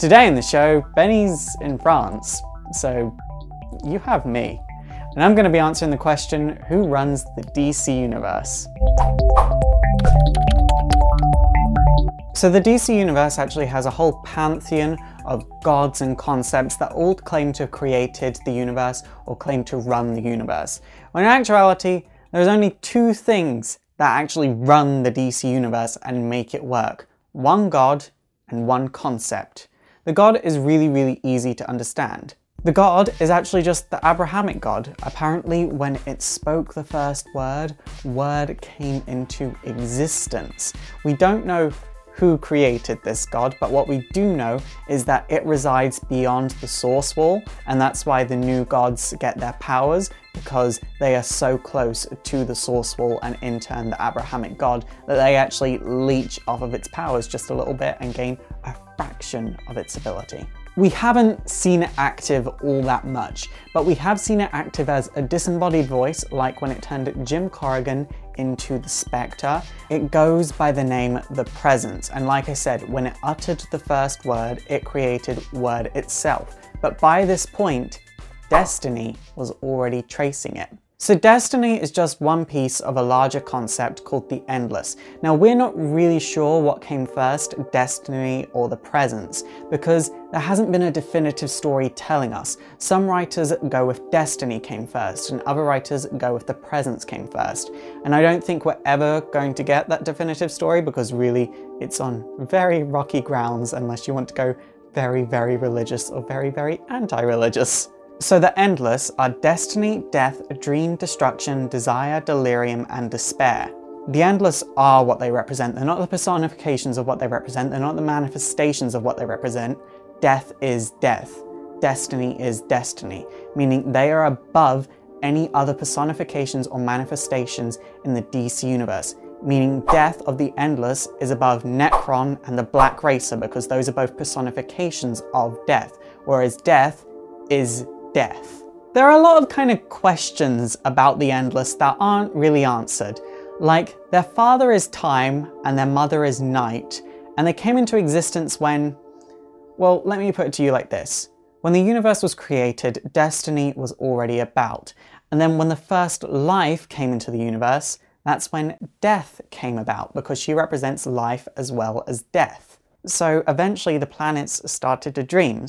Today in the show, Benny's in France, so you have me. And I'm going to be answering the question, who runs the DC universe? So the DC universe actually has a whole pantheon of gods and concepts that all claim to have created the universe or claim to run the universe. When in actuality, there's only two things that actually run the DC universe and make it work. One god and one concept. The god is really easy to understand. The god is actually just the Abrahamic god. Apparently when it spoke the first word came into existence. We don't know who created this god, but what we do know is that it resides beyond the source wall, and that's why the new gods get their powers, because they are so close to the source wall and in turn the Abrahamic god that they actually leech off of its powers just a little bit and gain a fraction of its ability. We haven't seen it active all that much, but we have seen it active as a disembodied voice, like when it turned Jim Corrigan into the Spectre. It goes by the name The Presence, and like I said, when it uttered the first word, it created word itself. But by this point, Destiny was already tracing it. So Destiny is just one piece of a larger concept called the Endless. Now we're not really sure what came first, Destiny or the Presence, because there hasn't been a definitive story telling us. Some writers go with Destiny came first, and other writers go with the Presence came first. And I don't think we're ever going to get that definitive story, because really it's on very rocky grounds unless you want to go very religious or very anti-religious. So the Endless are Destiny, Death, Dream, Destruction, Desire, Delirium, and Despair. The Endless are what they represent. They're not the personifications of what they represent. They're not the manifestations of what they represent. Death is death. Destiny is destiny, meaning they are above any other personifications or manifestations in the DC universe. Meaning Death of the Endless is above Necron and the Black Racer, because those are both personifications of death, whereas Death is death. There are a lot of kind of questions about the Endless that aren't really answered. Like, their father is time and their mother is night, and they came into existence when, well, let me put it to you like this. When the universe was created, Destiny was already about. And then when the first life came into the universe, that's when Death came about, because she represents life as well as death. So eventually the planets started to dream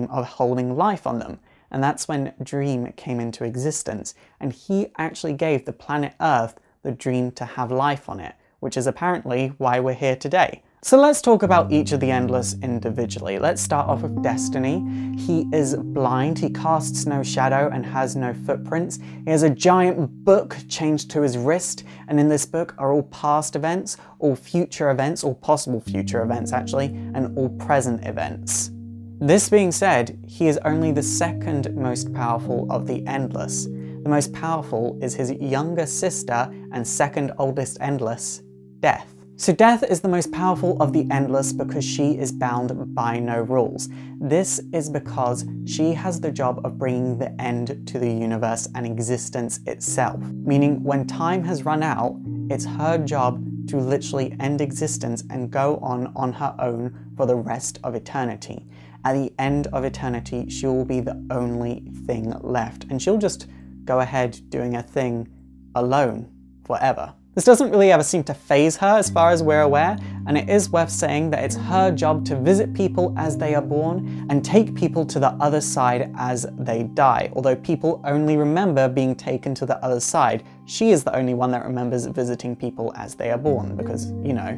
of holding life on them. And that's when Dream came into existence. And he actually gave the planet Earth the dream to have life on it, which is apparently why we're here today. So let's talk about each of the Endless individually. Let's start off with Destiny. He is blind, he casts no shadow and has no footprints. He has a giant book chained to his wrist, and in this book are all past events, all future events, all possible future events actually, and all present events. This being said, he is only the second most powerful of the Endless. The most powerful is his younger sister and second oldest Endless, Death. So Death is the most powerful of the Endless because she is bound by no rules. This is because she has the job of bringing the end to the universe and existence itself. Meaning when time has run out, it's her job to literally end existence and go on her own for the rest of eternity. At the end of eternity, she will be the only thing left, and she'll just go ahead doing her thing alone forever. This doesn't really ever seem to faze her as far as we're aware, and it is worth saying that it's her job to visit people as they are born and take people to the other side as they die. Although people only remember being taken to the other side, she is the only one that remembers visiting people as they are born because, you know,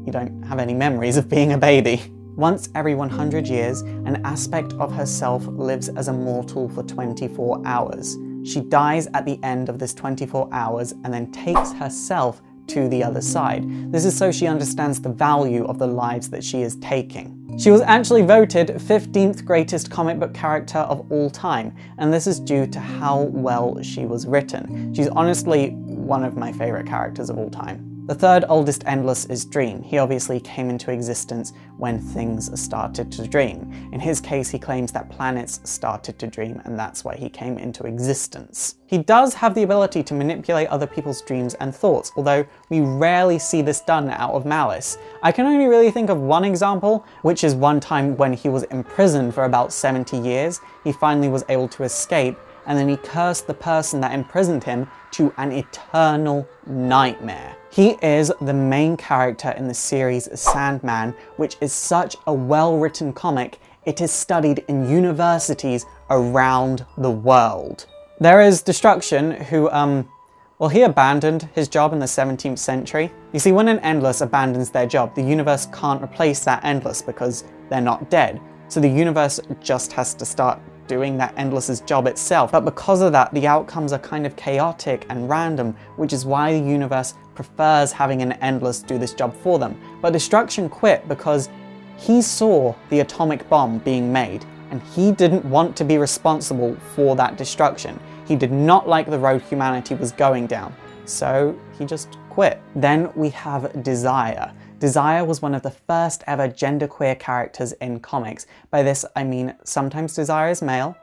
you don't have any memories of being a baby. Once every 100 years, an aspect of herself lives as a mortal for 24 hours. She dies at the end of this 24 hours and then takes herself to the other side. This is so she understands the value of the lives that she is taking. She was actually voted 15th greatest comic book character of all time, and this is due to how well she was written. She's honestly one of my favorite characters of all time. The third oldest endless is dream. He obviously came into existence when things started to dream. In his case, he claims that planets started to dream, and that's why he came into existence. He does have the ability to manipulate other people's dreams and thoughts, although we rarely see this done out of malice. I can only really think of one example, which is one time when he was imprisoned for about 70 years. He finally was able to escape, and then he cursed the person that imprisoned him to an eternal nightmare. He is the main character in the series Sandman, which is such a well-written comic, it is studied in universities around the world. There is Destruction, who, well, he abandoned his job in the 17th century. You see, when an Endless abandons their job, the universe can't replace that Endless because they're not dead. So the universe just has to start doing that Endless's job itself. But because of that, the outcomes are kind of chaotic and random, which is why the universe prefers having an Endless do this job for them. But Destruction quit because he saw the atomic bomb being made, and he didn't want to be responsible for that destruction. He did not like the road humanity was going down, so he just quit. Then we have Desire. Desire was one of the first ever genderqueer characters in comics. By this I mean sometimes Desire is male,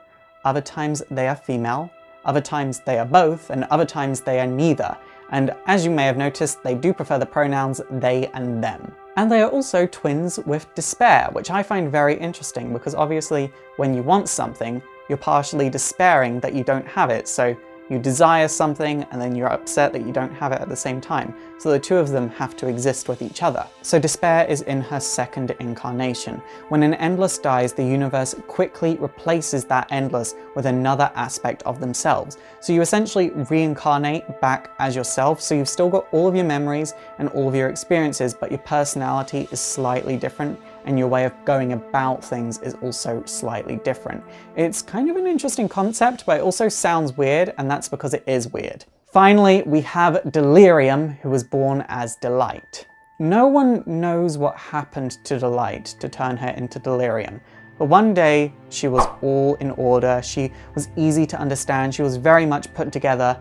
other times they are female, other times they are both, and other times they are neither. And as you may have noticed, they do prefer the pronouns they and them. And they are also twins with Despair, which I find very interesting because obviously when you want something, you're partially despairing that you don't have it. So you desire something and then you're upset that you don't have it at the same time. So the two of them have to exist with each other. So Despair is in her second incarnation. When an Endless dies, the universe quickly replaces that Endless with another aspect of themselves. So you essentially reincarnate back as yourself, so you've still got all of your memories and all of your experiences, but your personality is slightly different and your way of going about things is also slightly different. It's kind of an interesting concept, but it also sounds weird, and that's because it is weird. Finally, we have Delirium, who was born as Delight. No one knows what happened to Delight to turn her into Delirium, but one day she was all in order, she was easy to understand, she was very much put together.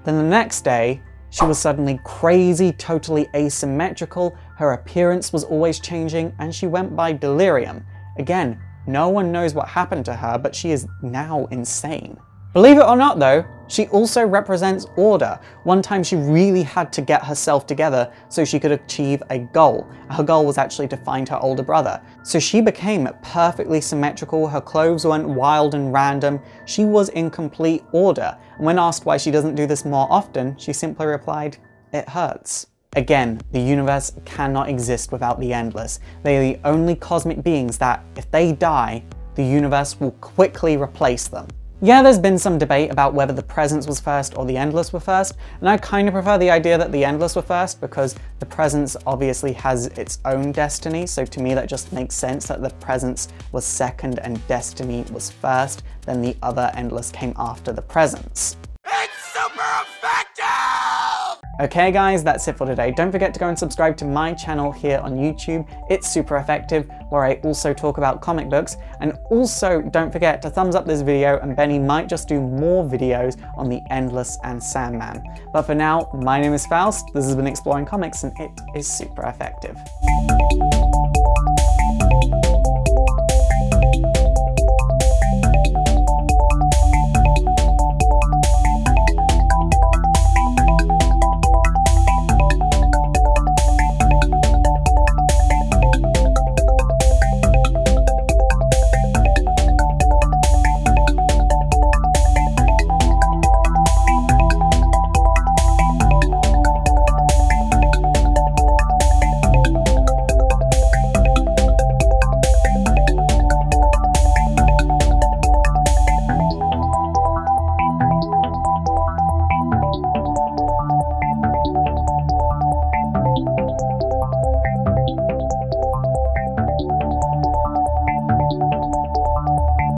Then the next day, she was suddenly crazy, totally asymmetrical, her appearance was always changing, and she went by Delirium. Again, no one knows what happened to her, but she is now insane. Believe it or not though, she also represents order. One time she really had to get herself together so she could achieve a goal. Her goal was actually to find her older brother. So she became perfectly symmetrical, her clothes went wild and random, she was in complete order. And when asked why she doesn't do this more often, she simply replied, "It hurts." Again, the universe cannot exist without the Endless. They are the only cosmic beings that, if they die, the universe will quickly replace them. Yeah, there's been some debate about whether the Presence was first or the Endless were first, and I kind of prefer the idea that the Endless were first because the Presence obviously has its own destiny, so to me that just makes sense that the Presence was second and Destiny was first, then the other Endless came after the Presence. It's super effective! Okay guys, that's it for today. Don't forget to go and subscribe to my channel here on YouTube, It's Super Effective, where I also talk about comic books, and also don't forget to thumbs up this video and Benny might just do more videos on the Endless and Sandman. But for now, my name is Faust, this has been Exploring Comics, and it is super effective.